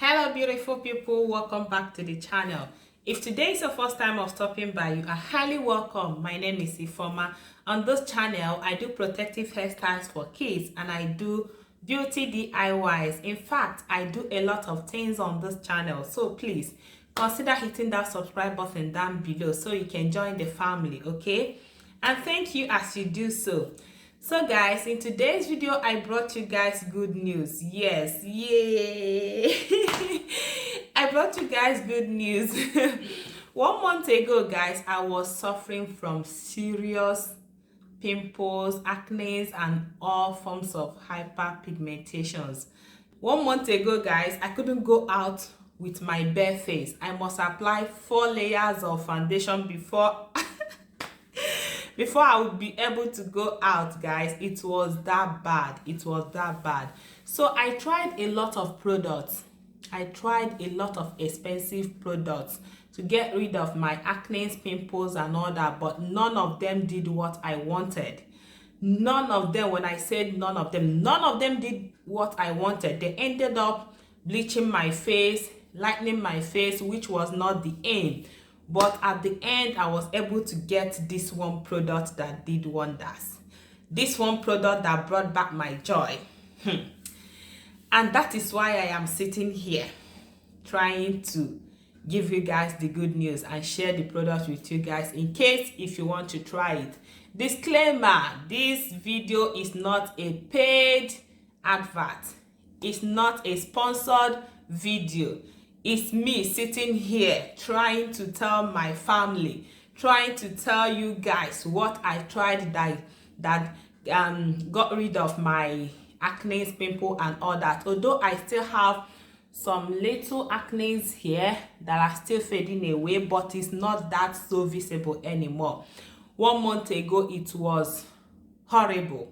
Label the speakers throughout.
Speaker 1: Hello beautiful people, welcome back to the channel. If today is your first time of stopping by, you are highly welcome. My name is Ifoma. On this channel I do protective hairstyles for kids and I do beauty DIYs. In fact, I do a lot of things on this channel, so please consider hitting that subscribe button down below so you can join the family, okay? And thank you as you do so. So guys, in today's video I brought you guys good news. Yes, yay. I brought you guys good news. 1 month ago guys, I was suffering from serious pimples, acne, and all forms of hyperpigmentations. 1 month ago guys, I couldn't go out with my bare face. I must apply 4 layers of foundation before I would be able to go out, guys. It was that bad. It was that bad. So I tried a lot of products. I tried a lot of expensive products to get rid of my acne, pimples and all that, but none of them did what I wanted. None of them, when I said none of them did what I wanted. They ended up bleaching my face, lightening my face, which was not the aim. But at the end, I was able to get this one product that did wonders. This one product that brought back my joy. And that is why I am sitting here trying to give you guys the good news and share the product with you guys in case if you want to try it. Disclaimer, this video is not a paid advert. It's not a sponsored video. It's me sitting here trying to tell my family, trying to tell you guys what I tried that got rid of my acne, pimple and all that. Although I still have some little acne here that are still fading away, but it's not that so visible anymore. 1 month ago it was horrible,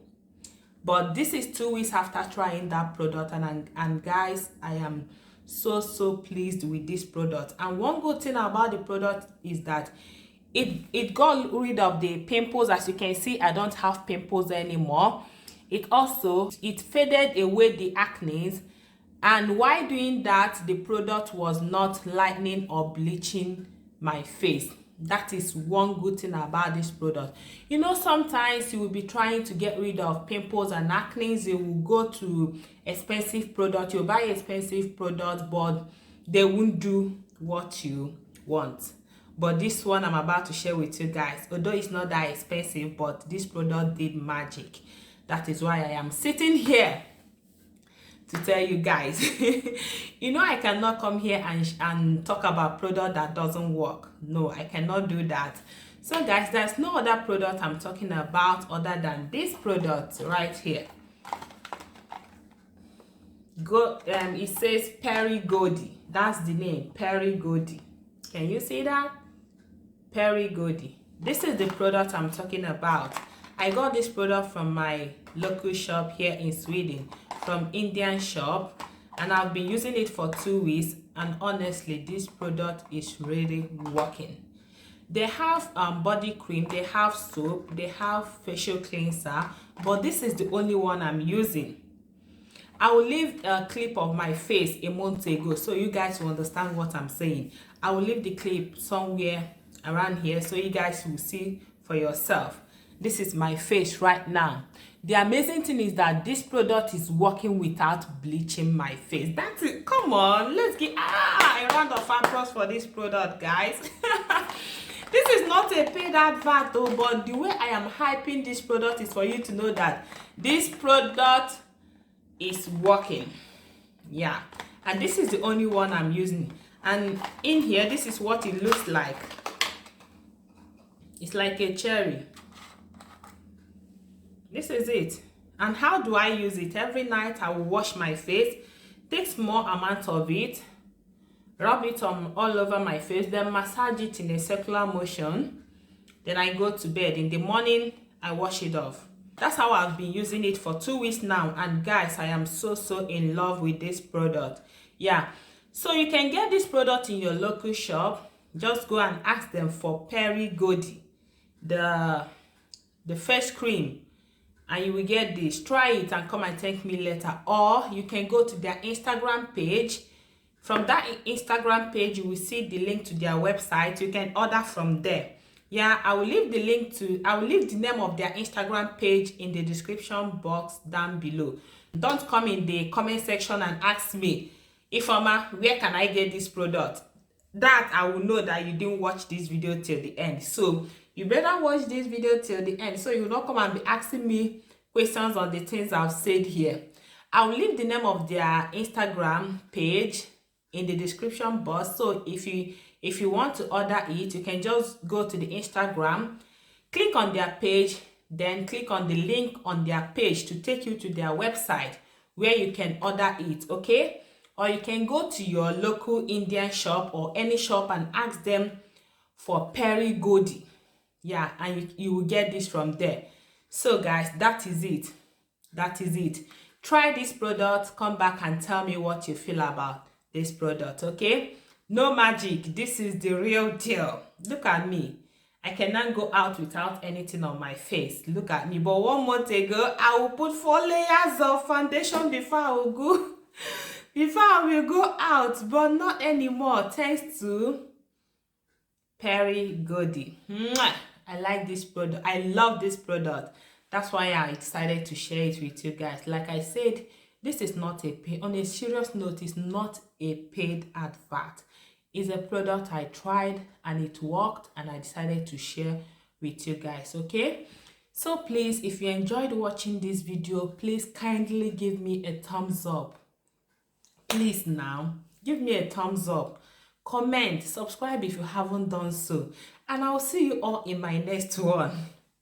Speaker 1: but this is 2 weeks after trying that product, and guys, I am so pleased with this product. And one good thing about the product is that it got rid of the pimples. As you can see, I don't have pimples anymore. It faded away the acne, and while doing that, the product was not lightening or bleaching my face. That is one good thing about this product. You know, sometimes you will be trying to get rid of pimples and acne. You will go to expensive products, you buy expensive products, but they won't do what you want. But this one I'm about to share with you guys, although it's not that expensive, but this product did magic. That is why I am sitting here to tell you guys. You know, I cannot come here and talk about product that doesn't work. No, I cannot do that. So guys, there's no other product I'm talking about other than this product right here. It says Perigodi. That's the name, Perigodi. Can you see that? Perigodi. This is the product I'm talking about. I got this product from my local shop here in Sweden, from Indian shop, and I've been using it for 2 weeks, and honestly this product is really working. They have body cream, they have soap, they have facial cleanser, but this is the only one I'm using. I will leave a clip of my face a month ago so you guys will understand what I'm saying. I will leave the clip somewhere around here so you guys will see for yourself. This is my face right now. The amazing thing is that this product is working without bleaching my face. That's it. Come on, let's get a round of applause for this product, guys. This is not a paid advert though, but the way I am hyping this product is for you to know that this product is working. Yeah, and this is the only one I'm using. And in here, this is what it looks like. It's like a cherry. This is it. And how do I use it? Every night I will wash my face, take small amount of it, rub it on all over my face, then massage it in a circular motion. Then I go to bed. In the morning I wash it off. That's how I've been using it for 2 weeks now, and guys, I am so in love with this product. Yeah, so you can get this product in your local shop. Just go and ask them for Perigodi, the face cream, and you will get this. Try it and come and thank me later. Or you can go to their Instagram page, From that Instagram page, you will see the link to their website. You can order from there. Yeah, I will leave the name of their Instagram page in the description box down below. Don't come in the comment section and ask me, Ifeoma, where can I get this product? That I will know that you didn't watch this video till the end. So you better watch this video till the end, so you will not come and be asking me questions on the things I've said here. I will leave the name of their Instagram page in the description box. So if you want to order it, you can just go to the Instagram, click on their page, then click on the link on their page to take you to their website where you can order it, okay? Or you can go to your local Indian shop or any shop and ask them for peri godi. Yeah, and you will get this from there. So guys, that is it. That is it. Try this product, come back and tell me what you feel about this product, okay? No magic, this is the real deal. Look at me. I cannot go out without anything on my face. Look at me. But one month ago, I will put 4 layers of foundation before I will go before I will go out, but not anymore, thanks to Peri Godi. I like this product. I love this product. That's why I decided to share it with you guys. Like I said, this is not a paid, on a serious note, it's not a paid advert. It's a product I tried and it worked, and I decided to share with you guys, okay? So please, if you enjoyed watching this video, please kindly give me a thumbs up. Please now, give me a thumbs up. Comment, subscribe if you haven't done so. And I'll see you all in my next one.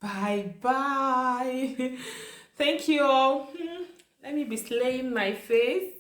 Speaker 1: Bye bye. Thank you all. Let me be slaying my face.